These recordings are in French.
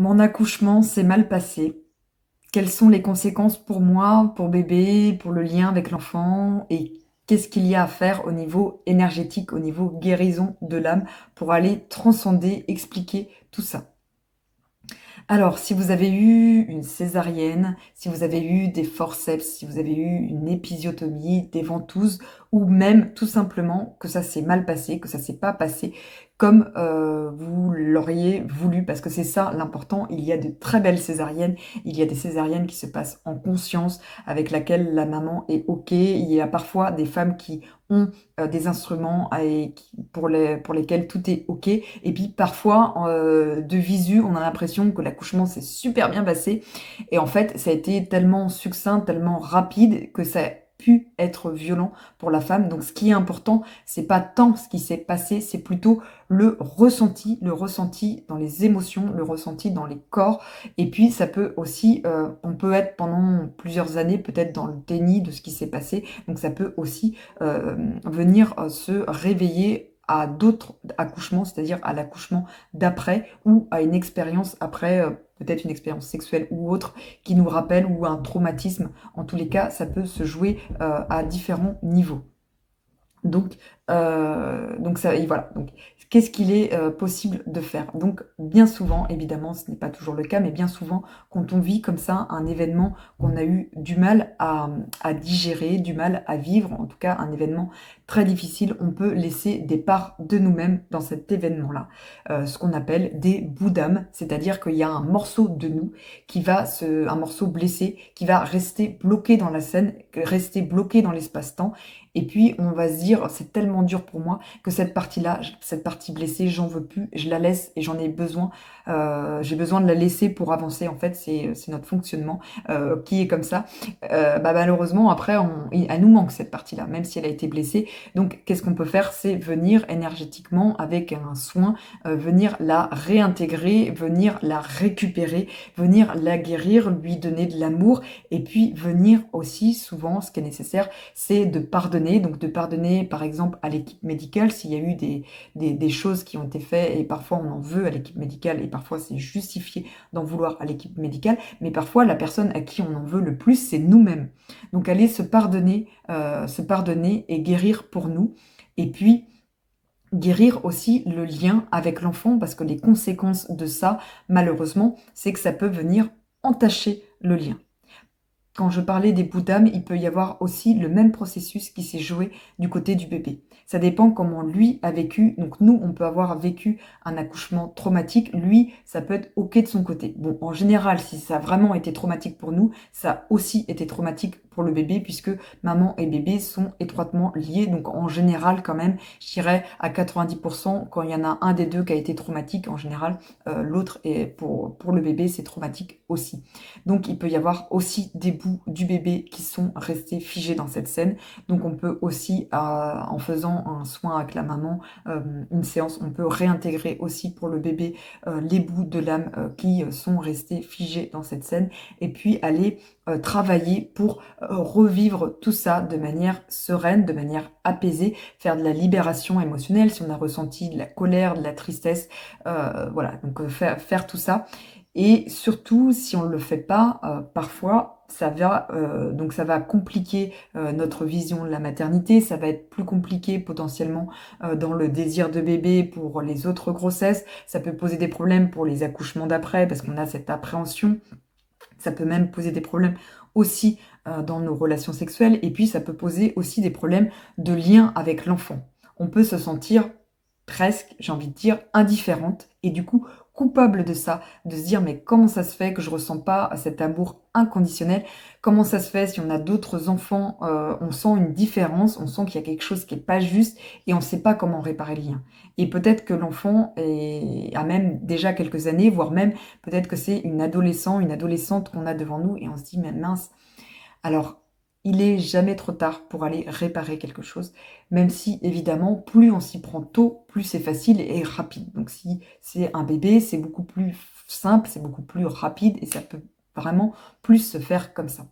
Mon accouchement s'est mal passé. Quelles sont les conséquences pour moi, pour bébé, pour le lien avec l'enfant et qu'est-ce qu'il y a à faire au niveau énergétique, au niveau guérison de l'âme pour aller transcender, expliquer tout ça. Alors, si vous avez eu une césarienne, si vous avez eu des forceps, si vous avez eu une épisiotomie, des ventouses, ou même tout simplement que ça s'est mal passé, que ça s'est pas passé comme vous l'auriez voulu, parce que c'est ça l'important. Il y a de très belles césariennes, il y a des césariennes qui se passent en conscience, avec laquelle la maman est OK. Il y a parfois des femmes qui ont des instruments pour lesquels tout est OK. Et puis parfois, de visu, on a l'impression que l'accouchement s'est super bien passé. Et en fait, ça a été tellement succinct, tellement rapide que ça a pu être violent pour la femme. Donc ce qui est important, c'est pas tant ce qui s'est passé, c'est plutôt le ressenti dans les émotions, le ressenti dans les corps. Et puis ça peut aussi, on peut être pendant plusieurs années peut-être dans le déni de ce qui s'est passé. Donc ça peut aussi venir se réveiller à d'autres accouchements, c'est-à-dire à l'accouchement d'après ou à une expérience après, peut-être une expérience sexuelle ou autre qui nous rappelle ou un traumatisme. En tous les cas, ça peut se jouer à différents niveaux. Donc ça, et voilà. Donc, qu'est-ce qu'il est possible de faire? Donc, bien souvent, évidemment, ce n'est pas toujours le cas, mais bien souvent, quand on vit comme ça un événement qu'on a eu du mal à digérer, du mal à vivre, en tout cas un événement très difficile, on peut laisser des parts de nous-mêmes dans cet événement-là, ce qu'on appelle des bouts d'âme, c'est-à-dire qu'il y a un morceau de nous un morceau blessé, qui va rester bloqué dans la scène, rester bloqué dans l'espace-temps. Et puis, on va se dire, c'est tellement dur pour moi que cette partie-là, cette partie blessée, j'en veux plus, je la laisse et j'en ai besoin. J'ai besoin de la laisser pour avancer. En fait, c'est notre fonctionnement qui est comme ça. Malheureusement, après, elle nous manque cette partie-là, même si elle a été blessée. Donc, qu'est-ce qu'on peut faire? C'est venir énergétiquement, avec un soin, venir la réintégrer, venir la récupérer, venir la guérir, lui donner de l'amour, et puis venir aussi, souvent, ce qui est nécessaire, c'est de pardonner. Donc de pardonner par exemple à l'équipe médicale s'il y a eu des choses qui ont été faites, et parfois on en veut à l'équipe médicale et parfois c'est justifié d'en vouloir à l'équipe médicale, mais parfois la personne à qui on en veut le plus, c'est nous-mêmes. Donc aller se pardonner et guérir pour nous. Et puis guérir aussi le lien avec l'enfant, parce que les conséquences de ça, malheureusement, c'est que ça peut venir entacher le lien. Quand je parlais des bouts d'âme, il peut y avoir aussi le même processus qui s'est joué du côté du bébé. Ça dépend comment lui a vécu. Donc nous, on peut avoir vécu un accouchement traumatique. Lui, ça peut être OK de son côté. Bon, en général, si ça a vraiment été traumatique pour nous, ça a aussi été traumatique pour le bébé, puisque maman et bébé sont étroitement liés. Donc en général, quand même, je dirais à 90%, quand il y en a un des deux qui a été traumatique, en général, l'autre, est pour le bébé, c'est traumatique aussi. Donc il peut y avoir aussi des bouts du bébé qui sont restés figés dans cette scène. Donc on peut aussi, en faisant un soin avec la maman, une séance, on peut réintégrer aussi pour le bébé les bouts de l'âme qui sont restés figés dans cette scène, et puis aller travailler pour revivre tout ça de manière sereine, de manière apaisée, faire de la libération émotionnelle si on a ressenti de la colère, de la tristesse, voilà, donc faire tout ça. Et surtout, si on ne le fait pas, parfois, ça va compliquer notre vision de la maternité, ça va être plus compliqué potentiellement dans le désir de bébé pour les autres grossesses, ça peut poser des problèmes pour les accouchements d'après, parce qu'on a cette appréhension, ça peut même poser des problèmes aussi dans nos relations sexuelles, et puis ça peut poser aussi des problèmes de lien avec l'enfant. On peut se sentir presque, j'ai envie de dire, indifférente, et du coup coupable de ça, de se dire mais comment ça se fait que je ressens pas cet amour inconditionnel, comment ça se fait si on a d'autres enfants, on sent une différence, on sent qu'il y a quelque chose qui est pas juste et on ne sait pas comment réparer le lien. Et peut-être que a même déjà quelques années, voire même peut-être que c'est une adolescent, une adolescente qu'on a devant nous et on se dit mais mince, alors, il est jamais trop tard pour aller réparer quelque chose, même si évidemment, plus on s'y prend tôt, plus c'est facile et rapide. Donc si c'est un bébé, c'est beaucoup plus simple, c'est beaucoup plus rapide et ça peut vraiment plus se faire comme ça.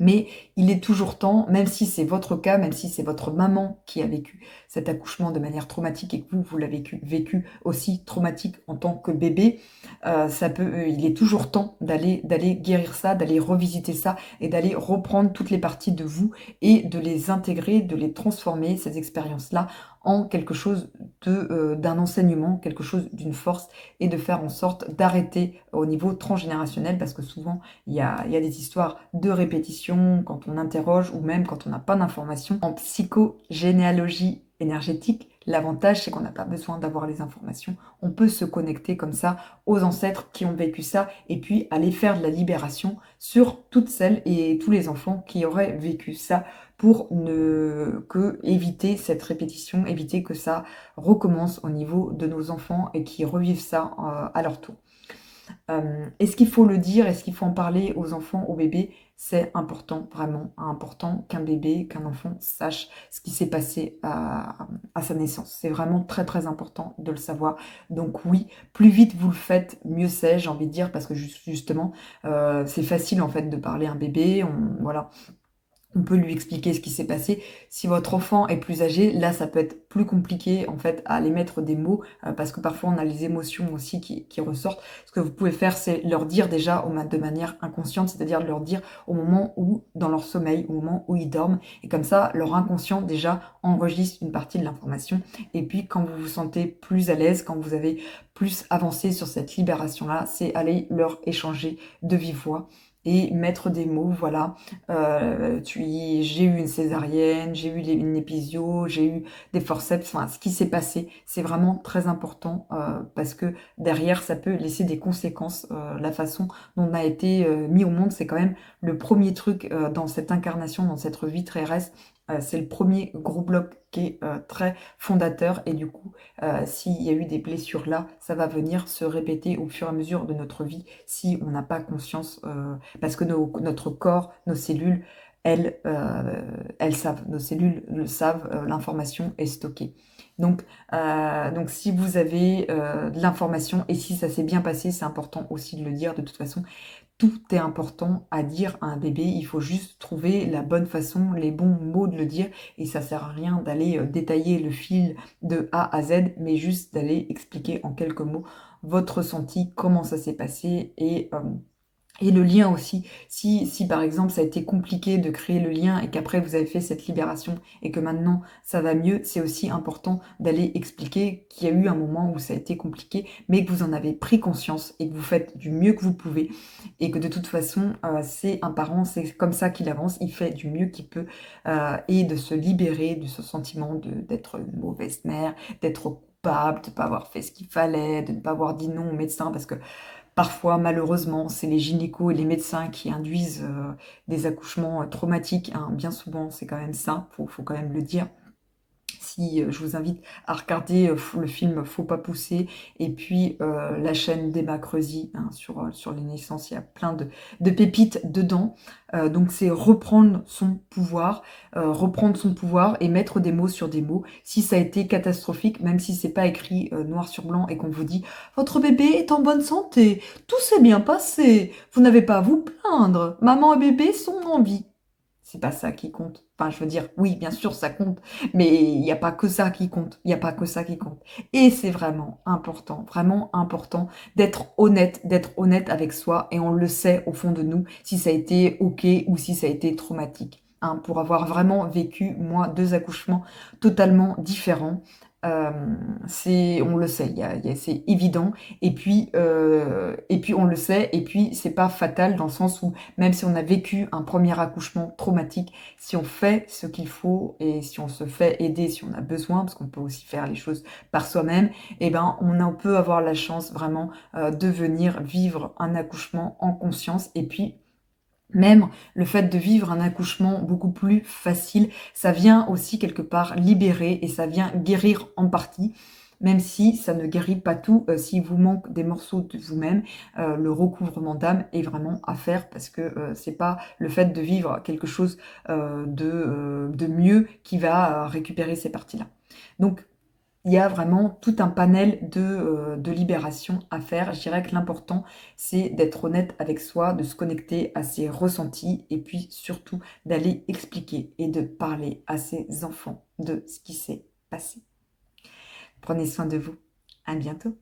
Mais il est toujours temps, même si c'est votre cas, même si c'est votre maman qui a vécu cet accouchement de manière traumatique et que vous l'avez vécu aussi traumatique en tant que bébé, il est toujours temps d'aller guérir ça, d'aller revisiter ça et d'aller reprendre toutes les parties de vous et de les intégrer, de les transformer, ces expériences-là, en quelque chose d'un enseignement, quelque chose d'une force et de faire en sorte d'arrêter au niveau transgénérationnel parce que souvent il y a des histoires de répétition quand on interroge ou même quand on n'a pas d'informations. En psychogénéalogie énergétique, l'avantage, c'est qu'on n'a pas besoin d'avoir les informations. On peut se connecter comme ça aux ancêtres qui ont vécu ça et puis aller faire de la libération sur toutes celles et tous les enfants qui auraient vécu ça pour éviter cette répétition, éviter que ça recommence au niveau de nos enfants et qu'ils revivent ça à leur tour. Est-ce qu'il faut le dire? Est-ce qu'il faut en parler aux enfants, aux bébés? C'est important, vraiment important qu'un bébé, qu'un enfant sache ce qui s'est passé à sa naissance. C'est vraiment très très important de le savoir. Donc oui, plus vite vous le faites, mieux c'est, j'ai envie de dire, parce que justement, c'est facile en fait de parler à un bébé, voilà. On peut lui expliquer ce qui s'est passé. Si votre enfant est plus âgé, là, ça peut être plus compliqué, en fait, à aller mettre des mots, parce que parfois, on a les émotions aussi qui ressortent. Ce que vous pouvez faire, c'est leur dire déjà de manière inconsciente, c'est-à-dire leur dire au moment où, dans leur sommeil, au moment où ils dorment. Et comme ça, leur inconscient, déjà, enregistre une partie de l'information. Et puis, quand vous vous sentez plus à l'aise, quand vous avez plus avancé sur cette libération-là, c'est aller leur échanger de vive voix et mettre des mots, voilà. J'ai eu une césarienne, j'ai eu une épisio, j'ai eu des forceps, enfin ce qui s'est passé, c'est vraiment très important parce que derrière ça peut laisser des conséquences. La façon dont on a été mis au monde, c'est quand même le premier truc dans cette incarnation, dans cette vie terrestre. C'est le premier gros bloc qui est très fondateur et du coup, s'il y a eu des blessures là, ça va venir se répéter au fur et à mesure de notre vie si on n'a pas conscience parce que notre corps, nos cellules, elles savent, nos cellules le savent, l'information est stockée. Donc si vous avez de l'information et si ça s'est bien passé, c'est important aussi de le dire. De toute façon, tout est important à dire à un bébé. Il faut juste trouver la bonne façon, les bons mots de le dire. Et ça sert à rien d'aller détailler le fil de A à Z, mais juste d'aller expliquer en quelques mots votre ressenti, comment ça s'est passé et le lien aussi, si par exemple ça a été compliqué de créer le lien et qu'après vous avez fait cette libération et que maintenant ça va mieux, c'est aussi important d'aller expliquer qu'il y a eu un moment où ça a été compliqué, mais que vous en avez pris conscience et que vous faites du mieux que vous pouvez et que de toute façon c'est un parent, c'est comme ça qu'il avance, il fait du mieux qu'il peut et de se libérer de ce sentiment d'être une mauvaise mère, d'être coupable, de ne pas avoir fait ce qu'il fallait, de ne pas avoir dit non au médecin parce que parfois, malheureusement, c'est les gynécos et les médecins qui induisent des accouchements traumatiques, hein. Bien souvent, c'est quand même ça, faut quand même le dire. Si je vous invite à regarder le film Faut pas pousser et puis la chaîne d'Emma Creuzy hein, sur les naissances, il y a plein de pépites dedans. Donc c'est reprendre son pouvoir et mettre des mots sur des mots. Si ça a été catastrophique, même si c'est pas écrit noir sur blanc et qu'on vous dit votre bébé est en bonne santé, tout s'est bien passé, vous n'avez pas à vous plaindre, maman et bébé sont en vie. C'est pas ça qui compte. Enfin, je veux dire, oui, bien sûr, ça compte, mais il n'y a pas que ça qui compte. Il n'y a pas que ça qui compte. Et c'est vraiment important d'être honnête avec soi, et on le sait au fond de nous, si ça a été OK ou si ça a été traumatique. Hein, pour avoir vraiment vécu, moi, 2 accouchements totalement différents. On le sait, c'est évident. Et puis on le sait, et puis c'est pas fatal dans le sens où même si on a vécu un premier accouchement traumatique, si on fait ce qu'il faut et si on se fait aider, si on a besoin, parce qu'on peut aussi faire les choses par soi-même, eh ben on peut avoir la chance vraiment de venir vivre un accouchement en conscience et puis même le fait de vivre un accouchement beaucoup plus facile, ça vient aussi quelque part libérer et ça vient guérir en partie, même si ça ne guérit pas tout. S'il vous manque des morceaux de vous-même, le recouvrement d'âme est vraiment à faire parce que c'est pas le fait de vivre quelque chose de mieux qui va récupérer ces parties-là. Donc il y a vraiment tout un panel de libération à faire. Je dirais que l'important, c'est d'être honnête avec soi, de se connecter à ses ressentis et puis surtout d'aller expliquer et de parler à ses enfants de ce qui s'est passé. Prenez soin de vous. À bientôt.